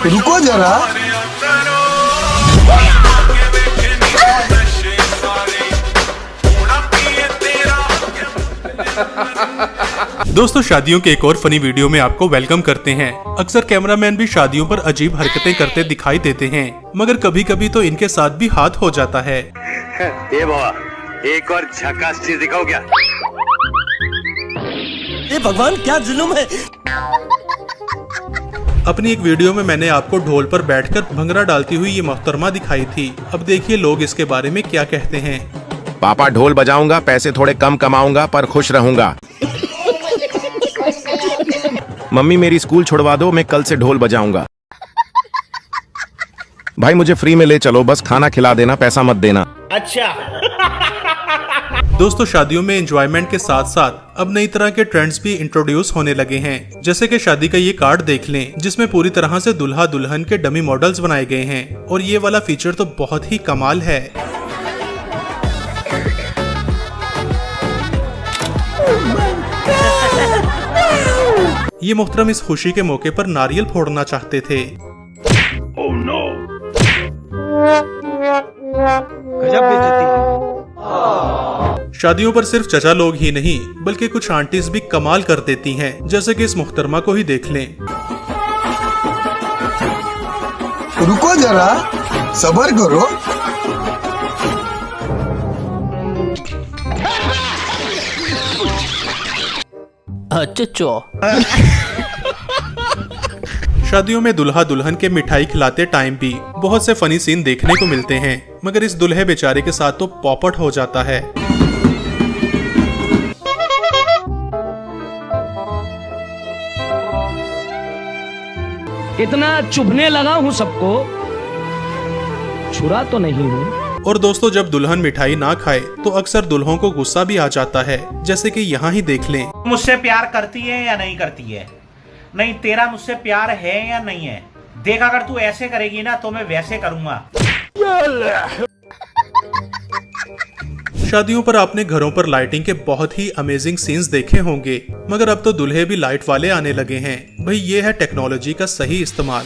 रुको जरा। दोस्तों, शादियों के एक और फनी वीडियो में आपको वेलकम करते हैं। अक्सर कैमरामैन भी शादियों पर अजीब हरकतें करते दिखाई देते हैं, मगर कभी कभी तो इनके साथ भी हाथ हो जाता है। ए बाबा, एक और झकास चीज दिखाओ क्या? ये भगवान, क्या जुल्म है। अपनी एक वीडियो में मैंने आपको ढोल पर बैठकर भंगड़ा डालती हुई ये मोहतरमा दिखाई थी। अब देखिए लोग इसके बारे में क्या कहते हैं। पापा, ढोल बजाऊंगा, पैसे थोड़े कम कमाऊंगा पर खुश रहूंगा। मम्मी, मेरी स्कूल छुड़वा दो, मैं कल से ढोल बजाऊंगा। भाई, मुझे फ्री में ले चलो, बस खाना खिला देना, पैसा मत देना। अच्छा। दोस्तों, शादियों में एंजॉयमेंट के साथ साथ अब नई तरह के ट्रेंड्स भी इंट्रोड्यूस होने लगे हैं। जैसे कि शादी का ये कार्ड देख लें, जिसमें पूरी तरह से दुल्हा दुल्हन के डमी मॉडल्स बनाए गए हैं, और ये वाला फीचर तो बहुत ही कमाल है। ये मोहतरम इस खुशी के मौके पर नारियल फोड़ना चाहते थे। Oh no! गजब बेइज्जती है। शादियों पर सिर्फ चचा लोग ही नहीं, बल्कि कुछ आंटीज भी कमाल कर देती हैं, जैसे कि इस मुहतरमा को ही देख लें। रुको जरा, सब्र करो। अच्छा। शादियों में दुल्हा दुल्हन के मिठाई खिलाते टाइम भी बहुत से फनी सीन देखने को मिलते हैं, मगर इस दुल्हे बेचारे के साथ तो पॉपट हो जाता है। इतना चुभने लगा हूँ सबको, छुरा तो नहीं हूँ। और दोस्तों, जब दुल्हन मिठाई ना खाए तो अक्सर दुल्हों को गुस्सा भी आ जाता है, जैसे कि यहाँ ही देख लें। मुझसे प्यार करती है या नहीं करती है? नहीं, तेरा मुझसे प्यार है या नहीं है? देख, अगर तू ऐसे करेगी ना तो मैं वैसे करूंगा। शादियों पर आपने घरों पर लाइटिंग के बहुत ही अमेजिंग सीन्स देखे होंगे, मगर अब तो दूल्हे भी लाइट वाले आने लगे हैं। भाई, ये है टेक्नोलॉजी का सही इस्तेमाल।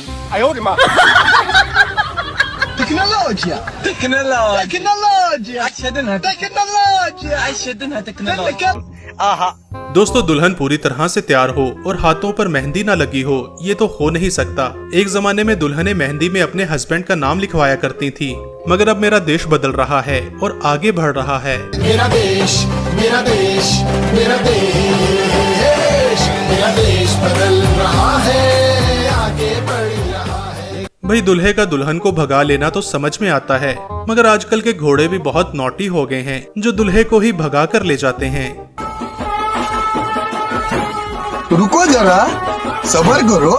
दोस्तों, दुल्हन पूरी तरह से तैयार हो और हाथों पर मेहंदी ना लगी हो, ये तो हो नहीं सकता। एक जमाने में दुल्हनें मेहंदी में अपने हस्बैंड का नाम लिखवाया करती थी, मगर अब मेरा देश बदल रहा है और आगे बढ़ रहा है। मेरा देश, मेरा देश, मेरा देश, मेरा देश बदल रहा है, आगे बढ़ रहा है। भाई, दुल्हे का दुल्हन को भगा लेना तो समझ में आता है, मगर आजकल के घोड़े भी बहुत नॉटी हो गए हैं, जो दुल्हे को ही भगा कर ले जाते हैं। रुको जरा, सब्र करो।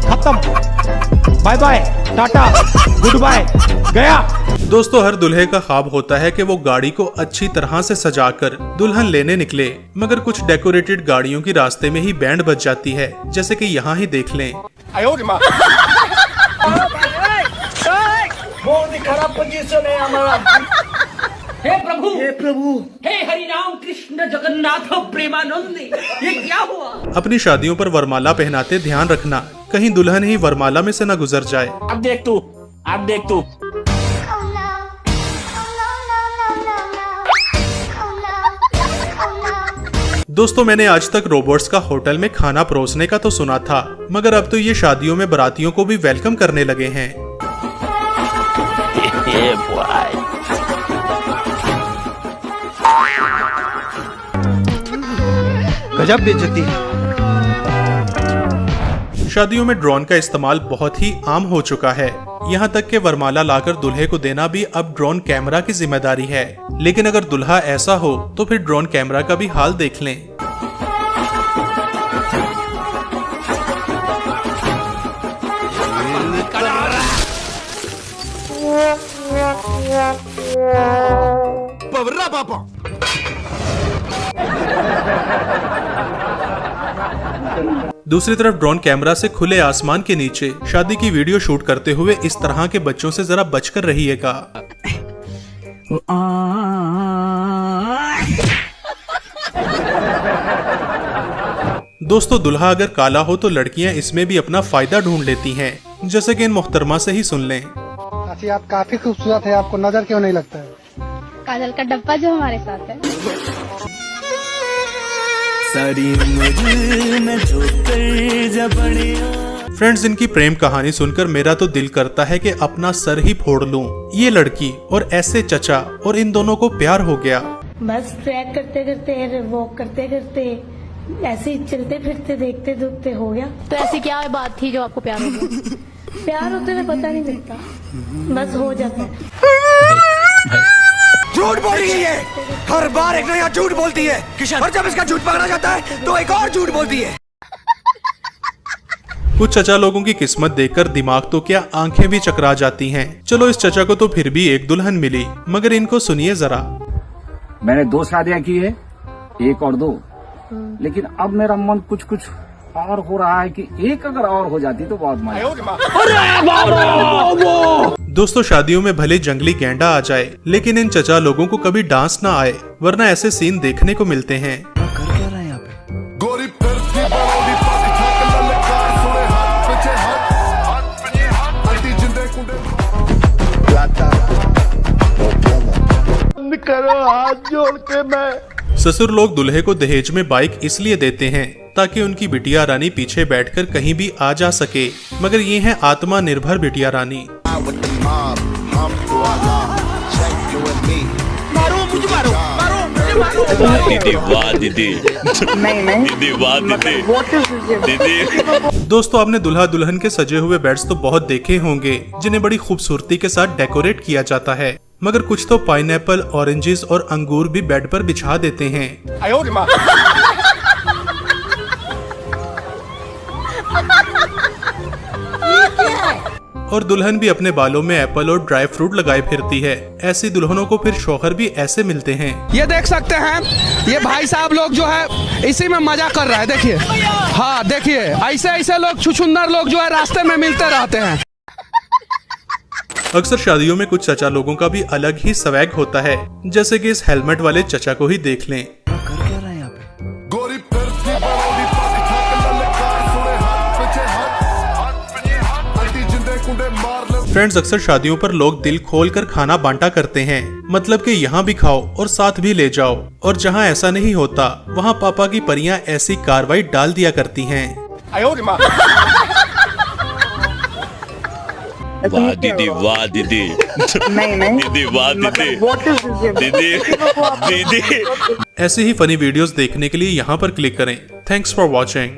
खत्म, bye bye, tata, good bye, गया। दोस्तों, हर दुल्हे का ख्वाब होता है कि वो गाड़ी को अच्छी तरह से सजाकर दुल्हन लेने निकले, मगर कुछ डेकोरेटेड गाड़ियों की रास्ते में ही बैंड बज जाती है, जैसे कि यहाँ ही देख लें। बहुत ही खराब पोजीशन है हमारा। हे प्रभु, हे प्रभु, हे हरि राम कृष्ण जगन्नाथ प्रेमानंद, ये क्या हुआ? अपनी शादियों पर वरमाला पहनाते ध्यान रखना, कहीं दुल्हन ही वरमाला में से न गुजर जाए। अब देख तू, अब देख तू। दोस्तों, मैंने आज तक रोबोट्स का होटल में खाना परोसने का तो सुना था, मगर अब तो ये शादियों में बारातियों को भी वेलकम करने लगे हैं। गजब बेइज्जती है। शादियों में ड्रोन का इस्तेमाल बहुत ही आम हो चुका है। यहाँ तक कि वरमाला लाकर दूल्हे को देना भी अब ड्रोन कैमरा की जिम्मेदारी है। लेकिन अगर दूल्हा ऐसा हो तो फिर ड्रोन कैमरा का भी हाल देख लें। पवरा पापा। दूसरी तरफ ड्रोन कैमरा से खुले आसमान के नीचे शादी की वीडियो शूट करते हुए इस तरह के बच्चों से जरा बचकर रहिएगा। दोस्तों दुल्हा अगर काला हो तो लड़कियां इसमें भी अपना फायदा ढूंढ लेती हैं, जैसे कि इन मोहतरमा से ही सुन लें। चाची आप काफी खूबसूरत है, आपको नजर क्यों नहीं लगता है? काजल का डब्बा जो हमारे साथ है। फ्रेंड्स, इनकी प्रेम कहानी सुनकर मेरा तो दिल करता है कि अपना सर ही फोड़ लूं। ये लड़की और ऐसे चचा और इन दोनों को प्यार हो गया। बस ट्रैक करते करते वॉक करते करते ऐसे ही चलते फिरते देखते दुखते हो गया। तो ऐसी क्या बात थी जो आपको प्यार हो गया? प्यार होते हुए पता नहीं लगता, बस हो जाता है। झूठ बोल रही है, हर बार एक नया झूठ बोलती है और जब इसका झूठ पकड़ा जाता है तो एक और झूठ बोलती है। कुछ चचा लोगों की किस्मत देखकर दिमाग तो क्या आंखें भी चकरा जाती हैं। चलो इस चचा को तो फिर भी एक दुल्हन मिली, मगर इनको सुनिए जरा। मैंने 2 शादियां की है, 1 और 2, लेकिन अब मेरा मन कुछ कुछ और हो रहा है कि एक अगर और हो जाती तो बहुत मजा। दोस्तों शादियों में भले जंगली गैंडा आ जाए, लेकिन इन चचा लोगों को कभी डांस ना आए, वरना ऐसे सीन देखने को मिलते हैं। कर क्या रहा है यहाँ पे? गोरी फिरती बड़ौदी पग छक ललकार सुने हाथ पीछे हाथ अल्टी जिंदे कुंडे करो हाथ जोड़ के मैं। ससुर लोग दूल्हे को दहेज में बाइक इसलिए देते हैं ताकि उनकी बिटिया रानी पीछे बैठकर कहीं भी आ जा सके, मगर ये है आत्मा निर्भर बिटिया रानी। दीदी वाह दीदी, दीदी वाह दीदी। दोस्तों आपने दुल्हा दुल्हन के सजे हुए बेड्स तो बहुत देखे होंगे, जिन्हें बड़ी खूबसूरती के साथ डेकोरेट किया जाता है, मगर कुछ तो पाइनएप्पल, ऑरेंजेस और अंगूर भी बेड पर बिछा देते हैं। और दुल्हन भी अपने बालों में एप्पल और ड्राई फ्रूट लगाए फिरती है। ऐसी दुल्हनों को फिर शौहर भी ऐसे मिलते हैं। ये देख सकते हैं, ये भाई साहब लोग जो है इसी में मजा कर रहा है, देखिए। हाँ देखिए, ऐसे ऐसे लोग छुछुंदर लोग जो है रास्ते में मिलते रहते हैं। अक्सर शादियों में कुछ चचा लोगों का भी अलग ही स्वैग होता है, जैसे कि इस हेलमेट वाले चचा को ही देख लें। कर क्या रहा है यहाँ पे? गोरी फिरती बड़ौदी पग छक ललकार सुने हाथ पीछे हाथ अल्टी जिंदे कुंडे मार ले। फ्रेंड्स, अक्सर शादियों पर लोग दिल खोल कर खाना बांटा करते हैं, मतलब कि यहाँ भी खाओ और साथ भी ले जाओ। और जहाँ ऐसा नहीं होता, वहाँ पापा की परियां ऐसी कार्रवाई डाल दिया करती हैं। वाह दीदी वाह दीदी, दीदी वाह दीदी, दीदी दीदी। ऐसे ही फनी वीडियोस देखने के लिए यहाँ पर क्लिक करें। Thanks for watching.